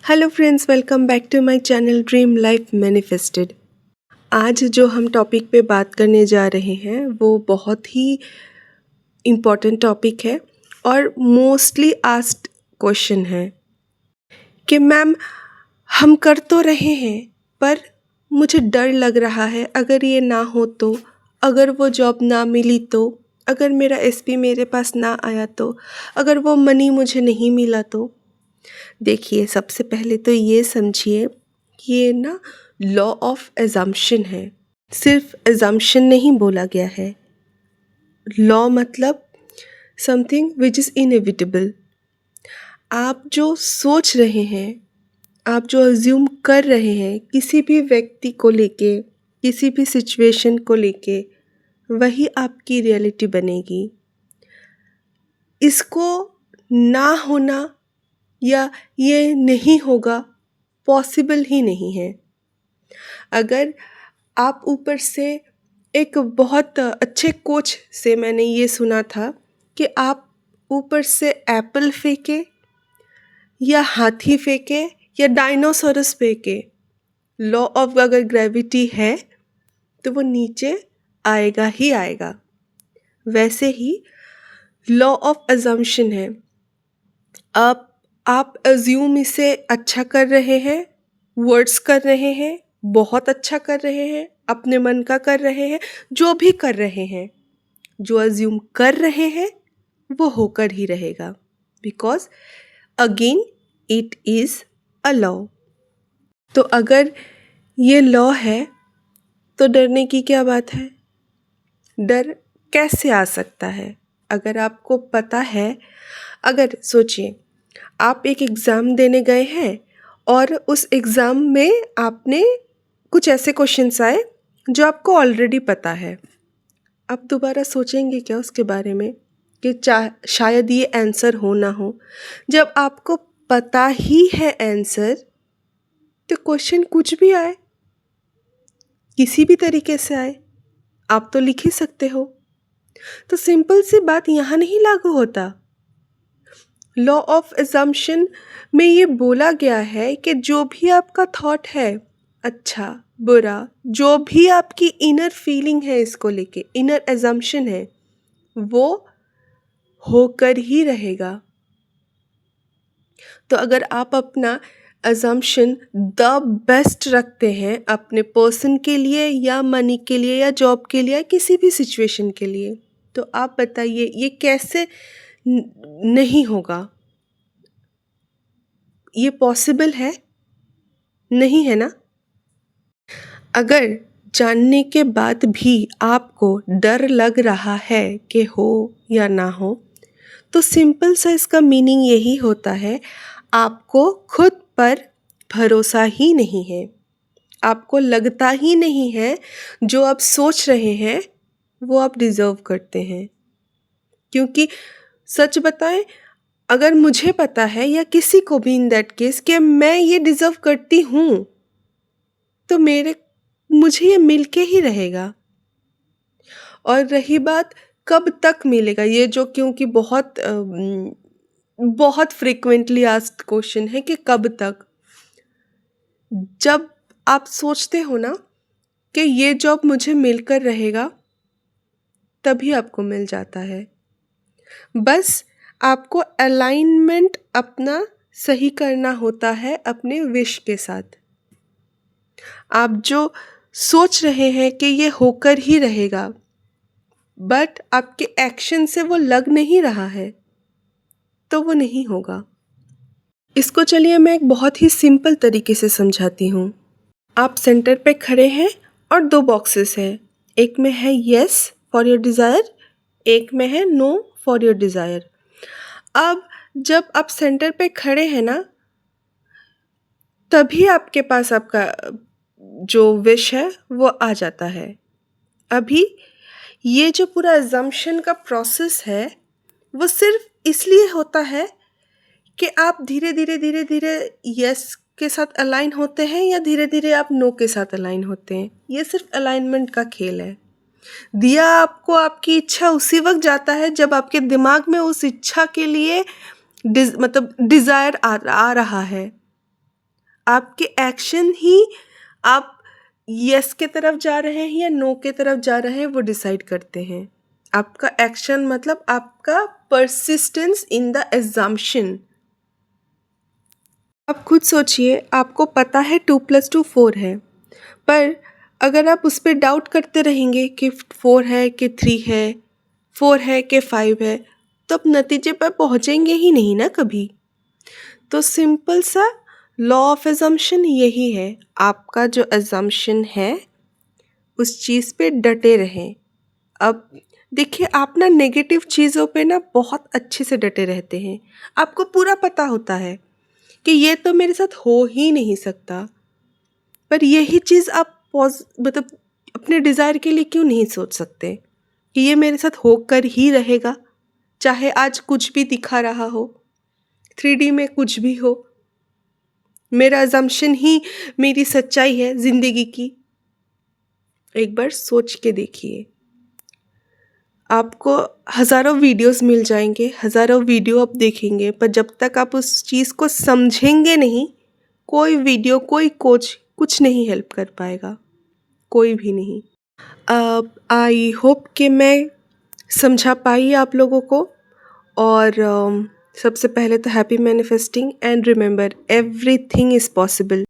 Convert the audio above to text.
Hello friends, welcome back to my channel dream life manifested. आज जो हम topic पे बात करने जा रहे हैं वो बहुत ही इम्पोर्टेंट टॉपिक है और मोस्टली आस्क्ड क्वेश्चन है कि मैम, हम कर तो रहे हैं पर मुझे डर लग रहा है, अगर ये ना हो तो, अगर वो जॉब ना मिली तो, अगर मेरा एसपी मेरे पास ना आया तो, अगर वो मनी मुझे नहीं मिला तो। देखिए, सबसे पहले तो ये समझिए कि ये ना लॉ ऑफ एजम्पशन है। सिर्फ एजम्पशन नहीं बोला गया है। लॉ मतलब समथिंग विच इज़ इनएविटेबल। आप जो सोच रहे हैं, आप जो अज्यूम कर रहे हैं किसी भी व्यक्ति को लेके, किसी भी सिचुएशन को लेके, वही आपकी रियलिटी बनेगी। इसको ना होना या ये नहीं होगा पॉसिबल ही नहीं है। अगर आप ऊपर से, एक बहुत अच्छे कोच से मैंने ये सुना था कि आप ऊपर से एप्पल फेंके या हाथी फेंके या डायनासोरस फेंके, लॉ ऑफ अगर ग्रेविटी है तो वो नीचे आएगा ही आएगा। वैसे ही लॉ ऑफ अजम्पशन है। आप अज्यूम इसे अच्छा कर रहे हैं, वर्ड्स कर रहे हैं, बहुत अच्छा कर रहे हैं, अपने मन का कर रहे हैं, जो भी कर रहे हैं, जो अज्यूम कर रहे हैं वो होकर ही रहेगा। Because again it is a law. तो अगर ये लॉ है तो डरने की क्या बात है? डर कैसे आ सकता है? अगर आपको पता है, अगर सोचिए, आप एक एग्ज़ाम देने गए हैं और उस एग्ज़ाम में आपने कुछ ऐसे क्वेश्चंस आए जो आपको ऑलरेडी पता है। आप दोबारा सोचेंगे क्या उसके बारे में कि शायद ये आंसर हो ना हो? जब आपको पता ही है आंसर, तो क्वेश्चन कुछ भी आए, किसी भी तरीके से आए, आप तो लिख ही सकते हो। तो सिंपल सी बात यहाँ नहीं लागू होता। लॉ ऑफ एजम्पशन में ये बोला गया है कि जो भी आपका थॉट है, अच्छा बुरा, जो भी आपकी इनर फीलिंग है इसको लेके, इनर एजम्पशन है, वो होकर ही रहेगा। तो अगर आप अपना अजम्पशन द बेस्ट रखते हैं अपने पर्सन के लिए या मनी के लिए या जॉब के लिए या किसी भी सिचुएशन के लिए, तो आप बताइए ये कैसे नहीं होगा? ये पॉसिबल है? नहीं है ना? अगर जानने के बाद भी आपको डर लग रहा है कि हो या ना हो, तो सिंपल सा इसका मीनिंग यही होता है, आपको खुद पर भरोसा ही नहीं है। आपको लगता ही नहीं है जो आप सोच रहे हैं वो आप डिज़र्व करते हैं। क्योंकि सच बताएं, अगर मुझे पता है या किसी को भी इन दैट केस कि मैं ये डिज़र्व करती हूँ, तो मुझे ये मिलके ही रहेगा। और रही बात कब तक मिलेगा, ये जो क्योंकि बहुत फ्रीक्वेंटली आस्क्ड क्वेश्चन है कि कब तक। जब आप सोचते हो ना कि ये जॉब मुझे मिलकर रहेगा, तभी आपको मिल जाता है। बस आपको अलाइनमेंट अपना सही करना होता है अपने विश के साथ। आप जो सोच रहे हैं कि ये होकर ही रहेगा, बट आपके एक्शन से वो लग नहीं रहा है, तो वो नहीं होगा। इसको चलिए मैं एक बहुत ही सिंपल तरीके से समझाती हूँ। आप सेंटर पे खड़े हैं और दो बॉक्सेस हैं। एक में है येस फॉर योर डिज़ायर, एक में है नो फॉर योर डिज़ायर। अब जब आप सेंटर पे खड़े हैं ना, तभी आपके पास आपका जो विश है वो आ जाता है। अभी ये जो पूरा अजम्पशन का प्रोसेस है वो सिर्फ इसलिए होता है कि आप धीरे धीरे धीरे धीरे यस के साथ अलाइन होते हैं या धीरे धीरे आप नो के साथ अलाइन होते हैं। ये सिर्फ अलाइनमेंट का खेल है। दिया आपको आपकी इच्छा उसी वक्त जाता है जब आपके दिमाग में उस इच्छा के लिए मतलब डिज़ायर आ रहा है। आपके एक्शन ही आप यस के तरफ जा रहे हैं या नो के तरफ जा रहे हैं वो डिसाइड करते हैं। आपका एक्शन मतलब आपका परसिस्टेंस इन द एग्जाम्पशन। आप खुद सोचिए, आपको पता है 2+2 4 है, पर अगर आप उस पर डाउट करते रहेंगे कि 4 है कि 3 है, 4 है कि 5 है, तो आप नतीजे पर पहुंचेंगे ही नहीं ना कभी। तो सिंपल सा लॉ ऑफ एजम्पशन यही है, आपका जो एजम्पशन है उस चीज़ पे डटे रहें। अब देखिए, आप ना नेगेटिव चीज़ों पे ना बहुत अच्छे से डटे रहते हैं, आपको पूरा पता होता है कि ये तो मेरे साथ हो ही नहीं सकता, पर यही चीज़ आप मतलब अपने डिज़ायर के लिए क्यों नहीं सोच सकते कि ये मेरे साथ होकर ही रहेगा, चाहे आज कुछ भी दिखा रहा हो, 3D में कुछ भी हो, मेरा अजम्पशन ही मेरी सच्चाई है ज़िंदगी की। एक बार सोच के देखिए, आपको हज़ारों वीडियोस मिल जाएंगे, हज़ारों वीडियो आप देखेंगे, पर जब तक आप उस चीज़ को समझेंगे नहीं, कोई वीडियो कोई कोच कुछ नहीं हेल्प कर पाएगा, कोई भी नहीं। अब आई होप कि मैं समझा पाई आप लोगों को। और सबसे पहले तो happy manifesting and remember everything is possible.